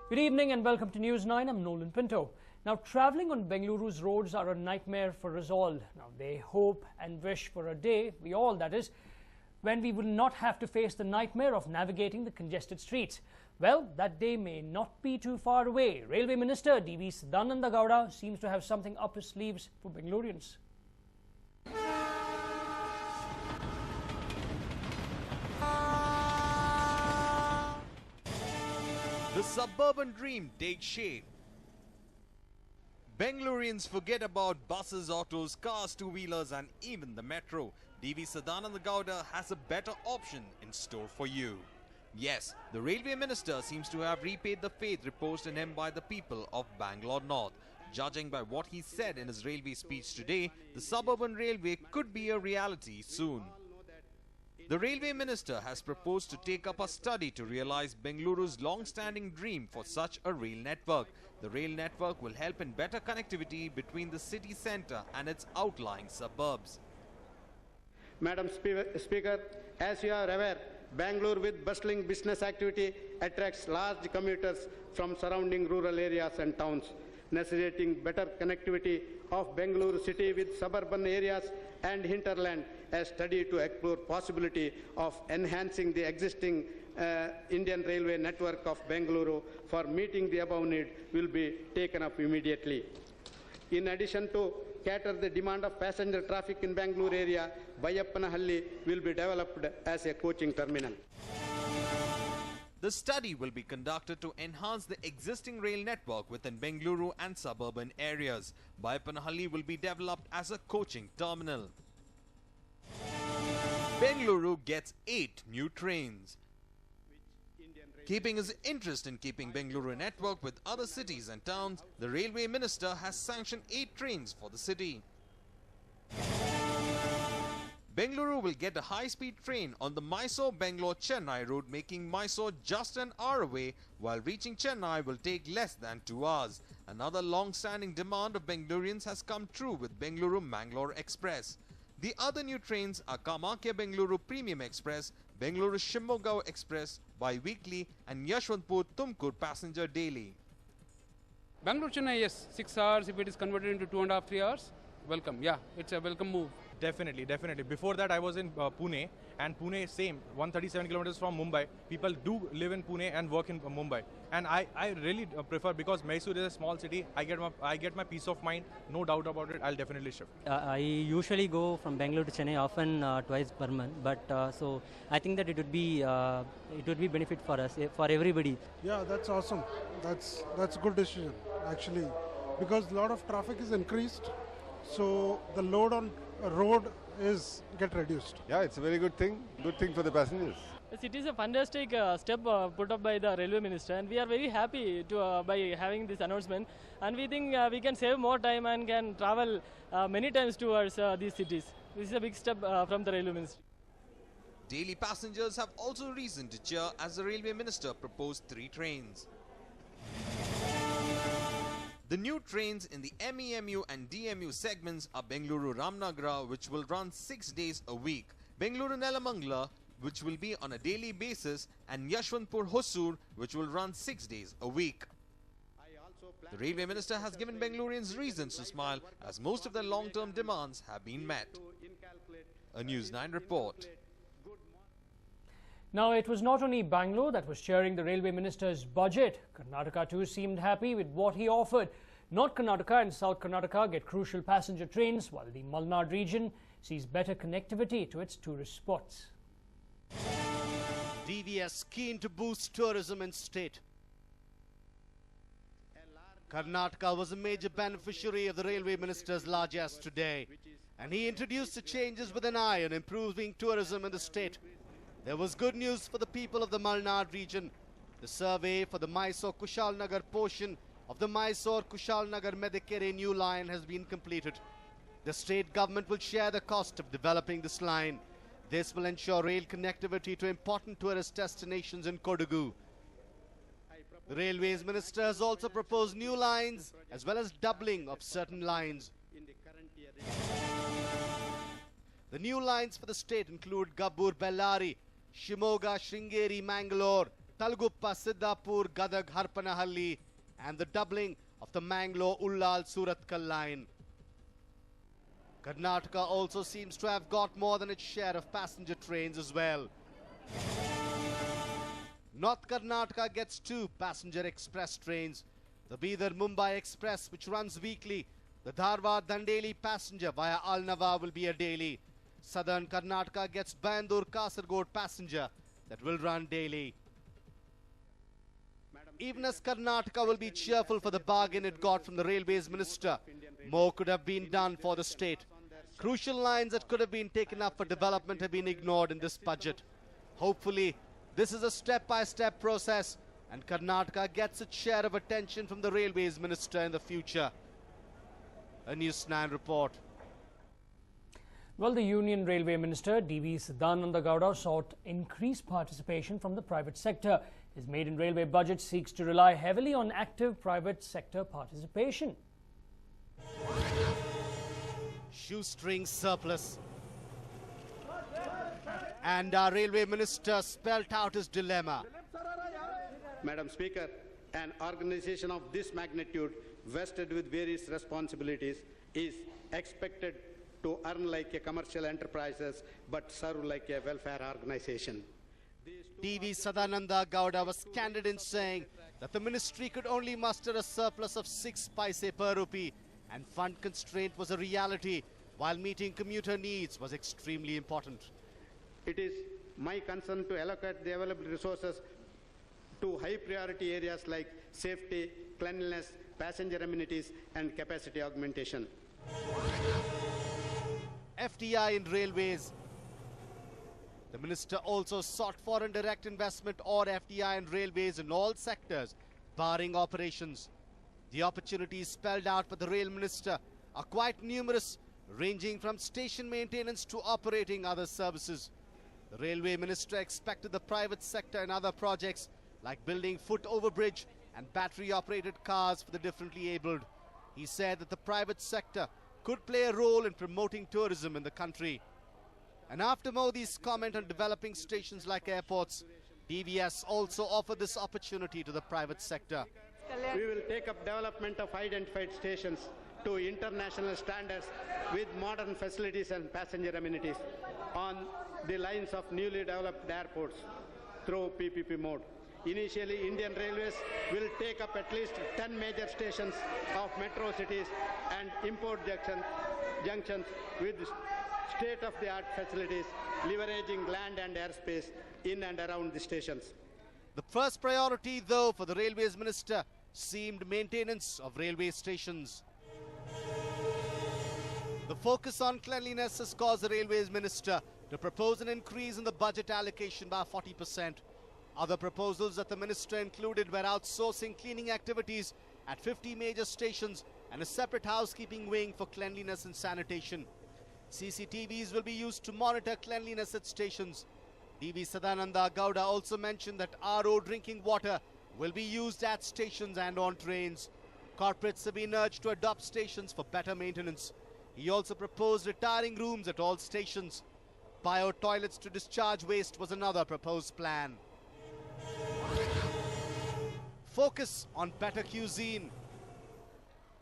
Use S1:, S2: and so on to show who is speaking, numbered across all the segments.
S1: Good evening and welcome to News 9. I'm Nolan Pinto. Now, travelling on Bengaluru's roads are a nightmare for us all. Now, they hope and wish for a day, we all that is, when we will not have to face the nightmare of navigating the congested streets. Well, that day may not be too far away. Railway Minister D.V. Sadananda Gowda seems to have something up his sleeves for Bengalurians.
S2: The suburban dream takes shape. Bengalurians forget about buses, autos, cars, two-wheelers and even the metro. D.V. Sadananda Gowda has a better option in store for you. Yes, the railway minister seems to have repaid the faith reposed in him by the people of Bangalore North. Judging by what he said in his railway speech today, the suburban railway could be a reality soon. The railway minister has proposed to take up a study to realize Bengaluru's long-standing dream for such a rail network. The rail network will help in better connectivity between the city centre and its outlying suburbs.
S3: Madam Speaker, as you are aware, Bangalore with bustling business activity attracts large commuters from surrounding rural areas and towns, necessitating better connectivity of Bengaluru city with suburban areas and hinterland. A study to explore possibility of enhancing the existing Indian railway network of Bengaluru for meeting the above need will be taken up immediately. In addition to cater the demand of passenger traffic in Bangalore area, Bayapanahalli will be developed as a coaching terminal.
S2: The study will be conducted to enhance the existing rail network within Bengaluru and suburban areas. Bayapanahalli will be developed as a coaching terminal. Bengaluru gets 8 new trains. Keeping his interest in keeping Bengaluru network with other cities and towns, the railway minister has sanctioned 8 trains for the city. Bengaluru will get a high-speed train on the Mysore-Bangalore-Chennai route, making Mysore just an hour away, while reaching Chennai will take less than 2 hours. Another long-standing demand of Bengalurians has come true with Bengaluru-Mangalore Express. The other new trains are Kamakya-Bengaluru Premium Express, Bengaluru-Shimoga Express bi-weekly and Yashwantpur-Tumkur passenger daily.
S4: Bangalore-Chennai, yes, 6 hours. If it is converted into 2.5 to 3 hours, welcome. Yeah, it's a welcome move.
S5: Definitely. Before that, I was in Pune, and Pune is same, 137 kilometers from Mumbai. People do live in Pune and work in Mumbai, and I really prefer, because Mysore is a small city. I get my peace of mind, no doubt about it. I'll definitely shift.
S6: I usually go from Bangalore to Chennai often twice per month, but so I think that it would be benefit for us, for everybody.
S7: Yeah, that's awesome. That's a good decision actually, because a lot of traffic is increased, so the load on road is get reduced.
S8: Yeah, it's a very good thing for the passengers.
S9: Yes, it is a fantastic step put up by the railway minister, and we are very happy to by having this announcement, and we think we can save more time and can travel many times towards these cities. This is a big step from the railway ministry.
S2: Daily passengers have also reason to cheer as the railway minister proposed 3 trains. The new trains in the MEMU and DMU segments are Bengaluru-Ramnagara, which will run 6 days a week, Bengaluru-Nelamangala, which will be on a daily basis, and Yashwantpur-Hosur, which will run 6 days a week. The railway minister has given Bengalurians reasons to smile, as most of their long-term demands have been met. A News 9 report.
S1: Now, it was not only Bangalore that was cheering the railway minister's budget. Karnataka too seemed happy with what he offered. North Karnataka and South Karnataka get crucial passenger trains, while the Malnad region sees better connectivity to its tourist spots.
S10: DVS keen to boost tourism in state. Karnataka was a major beneficiary of the railway minister's largesse today, and he introduced the changes with an eye on improving tourism in the state. There was good news for the people of the Malnad region. The survey for the Mysore-Kushalnagar portion of the Mysore-Kushalnagar-Medikere new line has been completed. The state government will share the cost of developing this line. This will ensure rail connectivity to important tourist destinations in Kodagu. The Railways Minister has also proposed new lines as well as doubling of certain lines. The new lines for the state include Gabbur-Bellary, Shimoga, Sringeri, Mangalore, Talguppa, Siddhapur, Gadag, Harpanahalli, and the doubling of the Mangalore-Ullal-Suratkal line. Karnataka also seems to have got more than its share of passenger trains as well. North Karnataka gets 2 passenger express trains. The Bidar-Mumbai Express, which runs weekly. The Dharwad-Dandeli passenger via Alnava will be a daily. Southern Karnataka gets Bandur-Kasargod passenger that will run daily. Even as Karnataka will be cheerful for the bargain it got from the Railways Minister, more could have been done for the state. Crucial lines that could have been taken up for development have been ignored in this budget. Hopefully, this is a step-by-step process and Karnataka gets its share of attention from the Railways Minister in the future. A News9 report.
S1: Well, the Union Railway Minister D.V. Sadananda Gowda sought increased participation from the private sector. His maiden railway budget seeks to rely heavily on active private sector participation.
S10: Shoestring surplus. And our Railway Minister spelt out his dilemma.
S3: Madam Speaker, an organization of this magnitude, vested with various responsibilities, is expected to earn like a commercial enterprises but serve like a welfare organization.
S10: D.V. Sadananda Gowda was candid in saying that the ministry could only muster a surplus of 6 paise per rupee and fund constraint was a reality while meeting commuter needs was extremely important.
S3: It is my concern to allocate the available resources to high priority areas like safety, cleanliness, passenger amenities and capacity augmentation.
S10: FDI in railways. The minister also sought foreign direct investment or FDI in railways in all sectors, barring operations. The opportunities spelled out by the rail minister are quite numerous, ranging from station maintenance to operating other services. The railway minister expected the private sector in other projects like building foot overbridge and battery-operated cars for the differently abled. He said that the private sector could play a role in promoting tourism in the country. And after Modi's comment on developing stations like airports, DVS also offered this opportunity to the private sector.
S3: We will take up development of identified stations to international standards with modern facilities and passenger amenities on the lines of newly developed airports through PPP mode. Initially, Indian Railways will take up at least 10 major stations of metro cities and import junctions with state-of-the-art facilities, leveraging land and airspace in and around the stations.
S10: The first priority, though, for the Railways Minister seemed maintenance of railway stations. The focus on cleanliness has caused the Railways Minister to propose an increase in the budget allocation by 40%. Other proposals that the minister included were outsourcing cleaning activities at 50 major stations and a separate housekeeping wing for cleanliness and sanitation. CCTVs will be used to monitor cleanliness at stations. D.V. Sadananda Gowda also mentioned that RO drinking water will be used at stations and on trains. Corporates have been urged to adopt stations for better maintenance. He also proposed retiring rooms at all stations. Bio toilets to discharge waste was another proposed plan. Focus on better cuisine.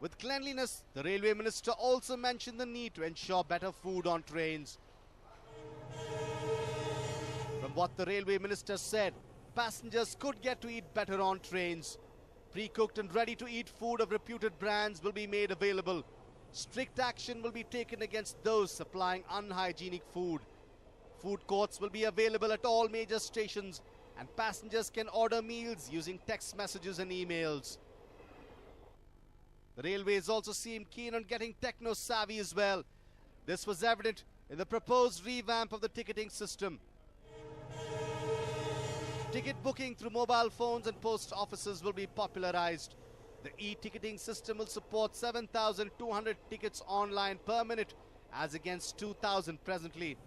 S10: With cleanliness, the Railway Minister also mentioned the need to ensure better food on trains. From what the Railway Minister said, passengers could get to eat better on trains. Pre-cooked and ready-to-eat food of reputed brands will be made available. Strict action will be taken against those supplying unhygienic food. Food courts will be available at all major stations and passengers can order meals using text messages and emails. The railways also seem keen on getting techno-savvy as well. This was evident in the proposed revamp of the ticketing system. Ticket booking through mobile phones and post offices will be popularized. The e-ticketing system will support 7,200 tickets online per minute as against 2,000 presently.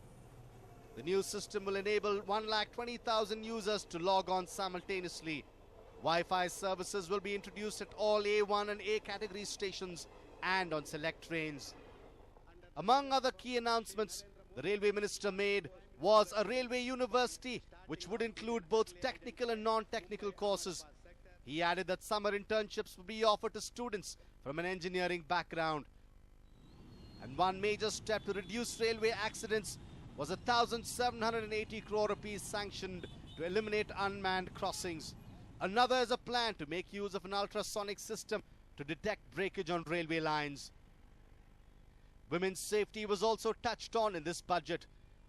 S10: The new system will enable 120,000 users to log on simultaneously. Wi-Fi services will be introduced at all A1 and A category stations and on select trains. Among other key announcements the Railway Minister made was a railway university which would include both technical and non-technical courses. He added that summer internships would be offered to students from an engineering background. And one major step to reduce railway accidents was 1,780 crore rupees sanctioned to eliminate unmanned crossings. Another is a plan to make use of an ultrasonic system to detect breakage on railway lines. Women's safety was also touched on in this budget.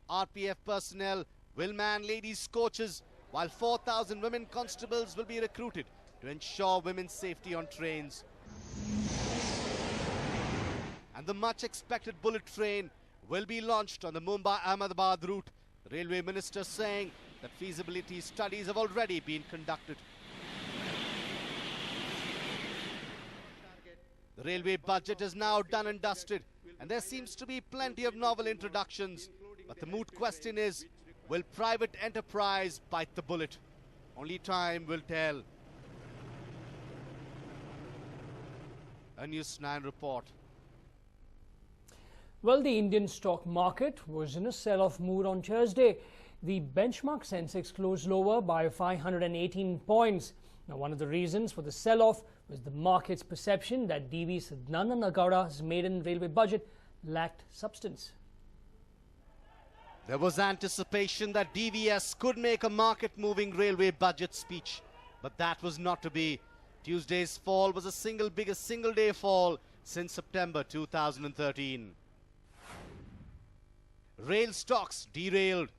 S10: RPF personnel will man ladies' coaches, while 4,000 women constables will be recruited to ensure women's safety on trains. And the much-expected bullet train will be launched on the Mumbai-Ahmedabad route, the railway minister saying that feasibility studies have already been conducted. The railway budget is now done and dusted, and there seems to be plenty of novel introductions. But the moot question is, will private enterprise bite the bullet? Only time will tell. A News9 report.
S1: Well, the Indian stock market was in a sell-off mood on Thursday. The benchmark Sensex closed lower by 518 points. Now, one of the reasons for the sell-off was the market's perception that D.V. Sadananda Gowda's maiden railway budget lacked substance.
S10: There was anticipation that DVS could make a market-moving railway budget speech, but that was not to be. Tuesday's fall was the biggest single-day fall since September 2013. Rail stocks derailed.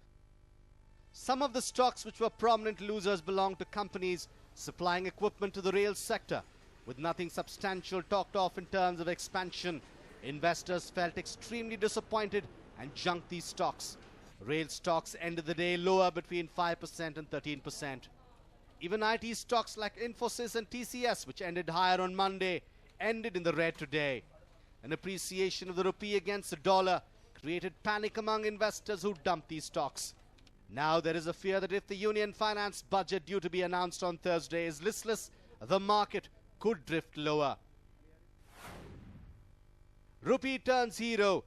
S10: Some of the stocks which were prominent losers belonged to companies supplying equipment to the rail sector. With nothing substantial talked of in terms of expansion, investors felt extremely disappointed and junked these stocks. Rail stocks ended the day lower between 5% and 13%. Even IT stocks like Infosys and TCS, which ended higher on Monday, ended in the red today. An appreciation of the rupee against the dollar created panic among investors who dumped these stocks. Now there is a fear that if the Union Finance budget due to be announced on Thursday is listless, the market could drift lower. Rupee turns hero.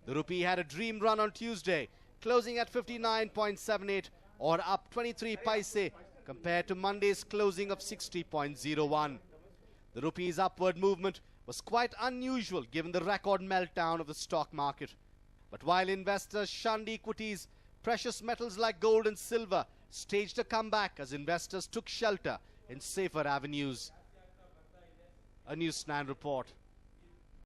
S10: The rupee had a dream run on Tuesday, closing at 59.78 or up 23 paise compared to Monday's closing of 60.01. The rupee's upward movement was quite unusual given the record meltdown of the stock market. But while investors shunned equities, precious metals like gold and silver staged a comeback as investors took shelter in safer avenues. A News9 report.